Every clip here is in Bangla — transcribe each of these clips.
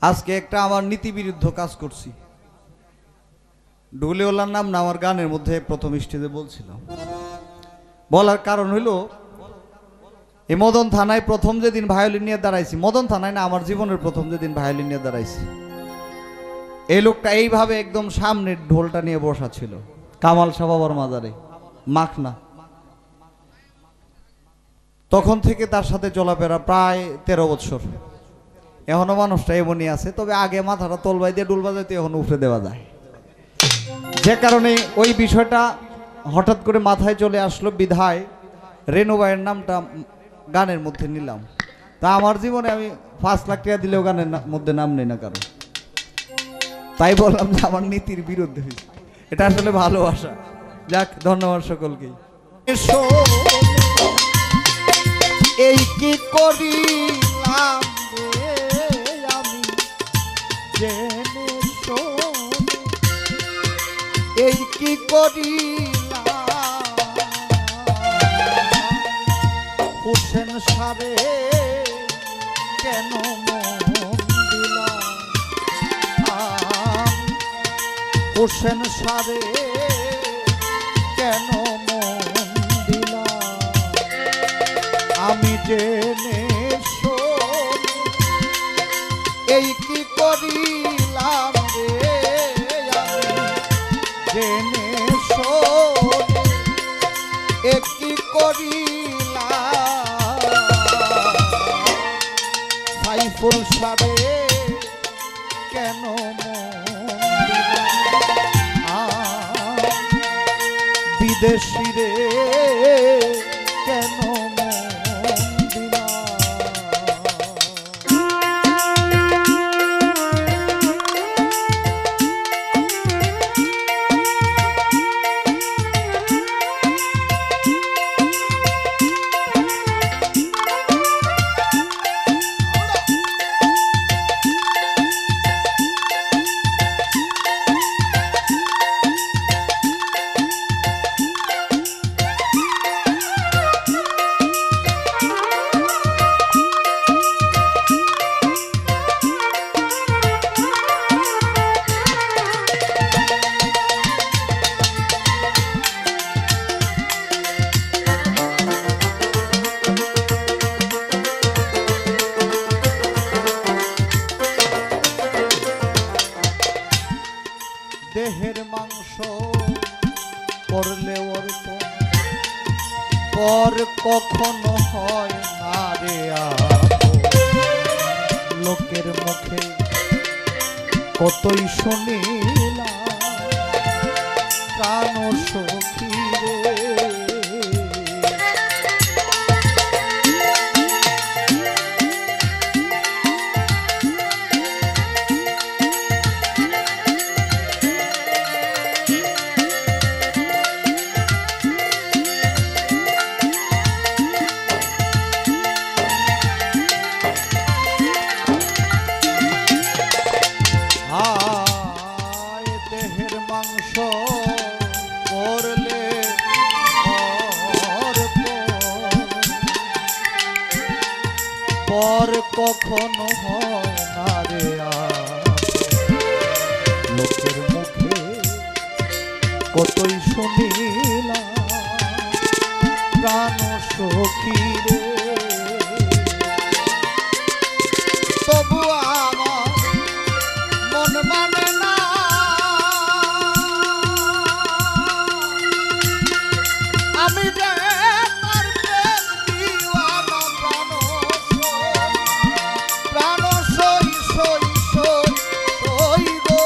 আজকে একটা আমার নীতিবিরুদ্ধ কাজ করছি। ডুলিওয়ালার নাম না আমার গানের মধ্যে প্রথম স্টেজে বলছিলাম। বলার কারণ হইল এই মদন থানায় প্রথম যেদিন ভায়োলিন নিয়ে দাঁড়াইছি, মদন থানায় না, আমার জীবনের প্রথম যেদিন ভায়োলিন নিয়ে দাঁড়াইছি, এই লোকটা এইভাবে একদম সামনে ঢোলটা নিয়ে বসা ছিল, কামাল শাহ বাবার মাজারে মাখনা। তখন থেকে তার সাথে চলাফেরা প্রায় 13 বছর। এখনো মানুষটা এমনই আছে, তবে আগে মাথাটা তলবাই দিয়ে ডুল বাজাইতে এখন উঠে দেওয়া যায়। যে কারণে ওই বিষয়টা হঠাৎ করে মাথায় চলে আসলো, বিধায় রেনুবাইয়ের নামটা গানের মধ্যে নিলাম। তা আমার জীবনে আমি 5 লাখ টাকা দিলেও গানের মধ্যে নাম নেই না কারণ, তাই বললাম যে আমার নীতির বিরুদ্ধে হয়েছে। এটা আসলে ভালোবাসা। যাক, ধন্যবাদ সকলকে। এই কি করিলাম আমি জেনে শোনে, এই কি করিলাম হোসেন সারে কেন মন দিলাম, হোসেন সারে কেন মন দিলাম, আমি জেনে শোনে এই কি করিলাম রে, আমি জেনে শোনে এই কি করিলাম, সাইফুল সারে কেন বিদেশি রে কেন দেহের মাংস করলে অর্পণ পর কখনো হয় না রে লোকের মুখে কতই শুনিলাম প্রাণ সখী রে, দেহের মাংস করলে পর কখনো হয় না রে লোকের মুখে কতই শুনিলাম প্রাণ সখী রে, তবু আমার মন মানে না, আমি যে তার প্রেম দিওয়ানা, প্রাণ সই সই সই সই গো,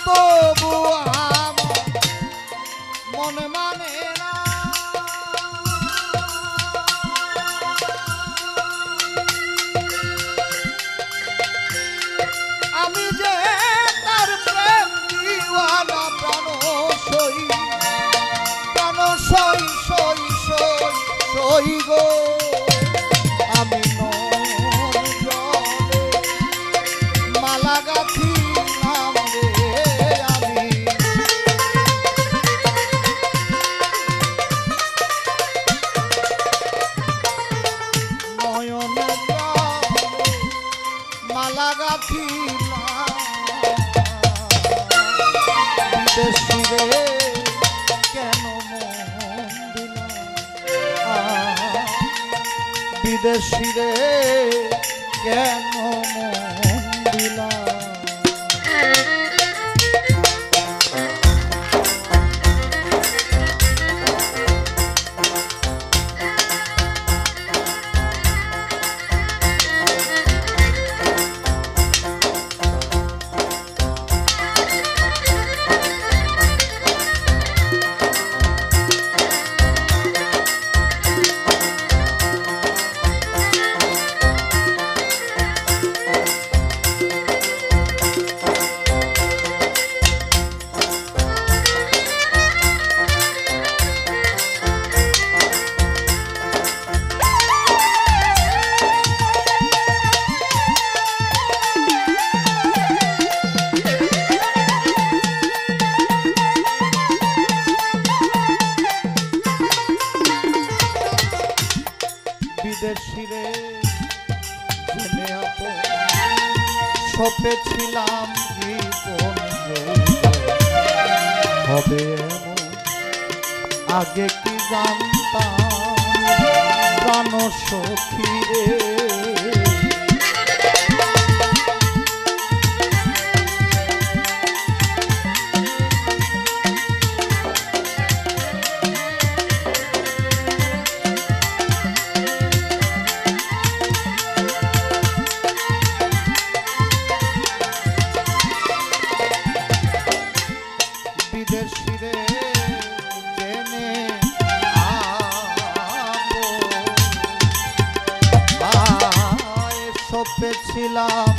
তবু আমার মন মানে না, আমি যে তার প্রেম দিওয়ানা, প্রাণ সই সই সই সই গো, আমি নয়ন জলে মালা গাঁথিলাম বিদেশি রে কেন মন দিলাম বিদেশি রে কেন মন দিলাম বিদেশিরে জেনে আপন সপেছিলাম জীবন হবে এমন আগে কি জানতাম প্রাণ সখী রে বিদেশিরে জেনে সপেছিলাম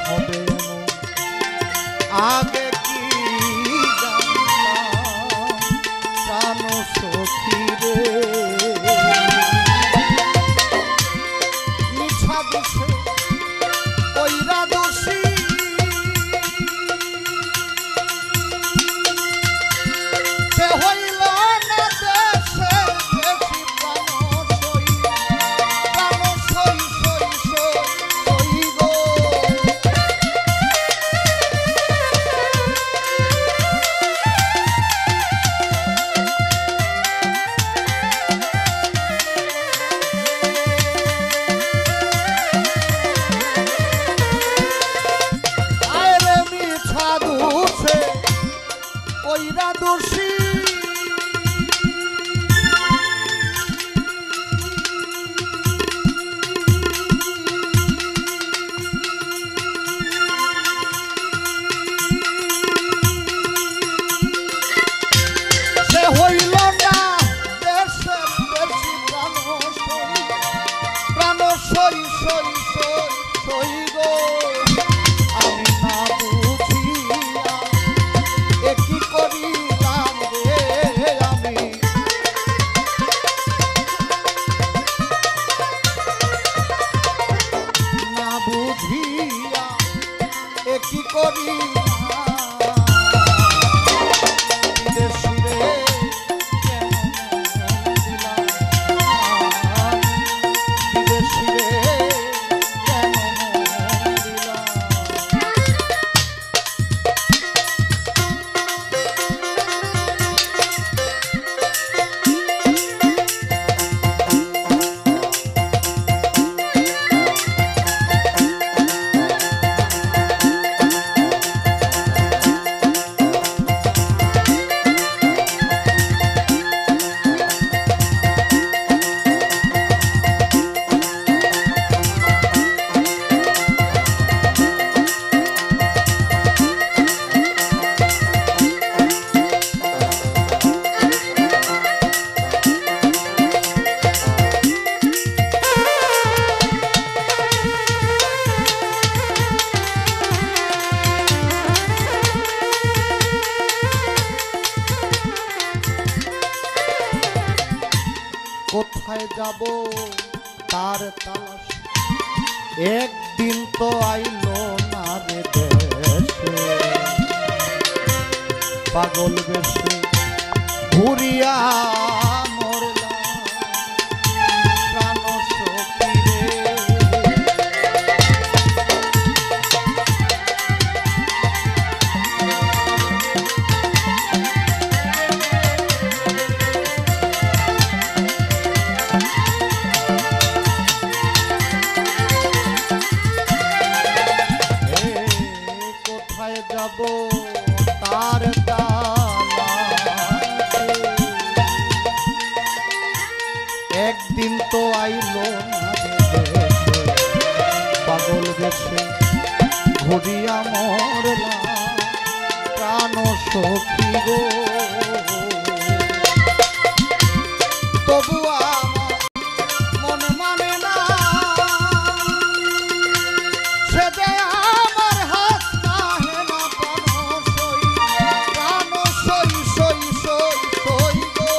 হবে আগে কি জানতাম প্রাণ সখী রে মিছা দোষে কইরা দোষী কইরা দোষী সে হইল না দেশের বেশি প্রাণ সই সই সই সই গো আমি না বুঝিয়া কি করিলাম রে আমি না বুঝিয়া কি করিলাম বিদেশি রে কেন দিলাম বিদেশি রে কেন দিলাম কোথায় যাব তার তালাশ একদিন তো আইলো না রে দেশে পাগল বেশে ঘুরিয়া মরলাম প্রাণ সখী রে দেশে ঘুরিয়া মরলাম প্রাণ সখী গো তবু আমার মন মানে না সে যে আমার হাত নাহে না প্রাণ সই সই সই সই গো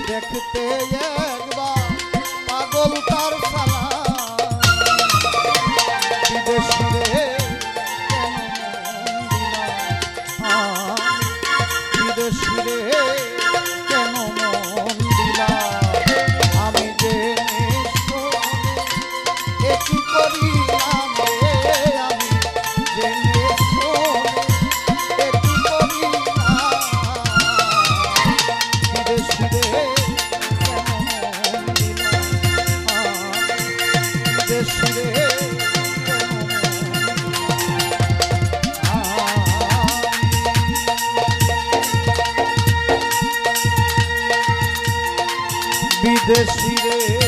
দেখতে একবার পাগল তার সালাম বিদেশি রে বিদেশি রে কেন মন দিলা আমি যে একই করিলাম রে আমি জেনে একই করিলাম বিদেশি রে বিদেশি রে